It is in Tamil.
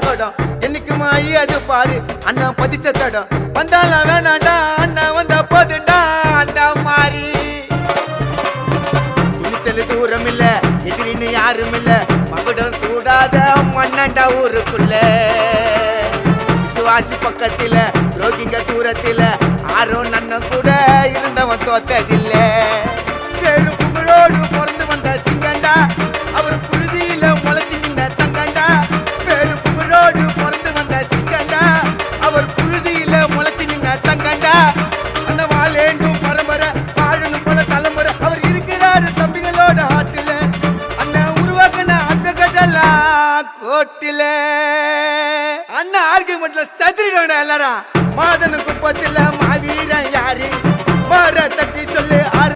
கொடம் என்னைக்குமா அது பாரு அண்ணன் பதிச்ச தடம் வந்தாலும் வேணாண்டா அண்ணன் வந்த போதுண்டா அந்த மாதிரி துணிச்சல் தூரம் இல்ல எதிரின்னு யாரும் இல்ல மகுடம் சூடாத மண்ணண்டா ஊருக்குள்ள விசுவாசி பக்கத்தில துரோகிங்க தூரத்தில ஆரும் நன்னம் கூட இருந்தவன் தோத்ததில்ல பேரும் புகழோடு பிறந்து வந்த சிங்கண்டா அவர் புழுதியில முளைச்சு நின்ன தங்கண்டா பேரும் புகழோடு பிறந்து வந்த சிங்கண்டா அவர் புழுதியில முளைச்சு நின்ன தங்கண்டா அந்த வாழேண்டும் பரம்பரை வாழணும் போல தலைமுறை அவர் இருக்கிறாரு தம்பிகளோட ஆட்டுல அண்ணன் உருவாக்கின அந்த கட்டலா கோட்டில அண்ணன் ஆர்குமெண்ட்ல சதுரிடா எல்லாரும் மாதனு குப்பத்துல மாவீரன் யாரு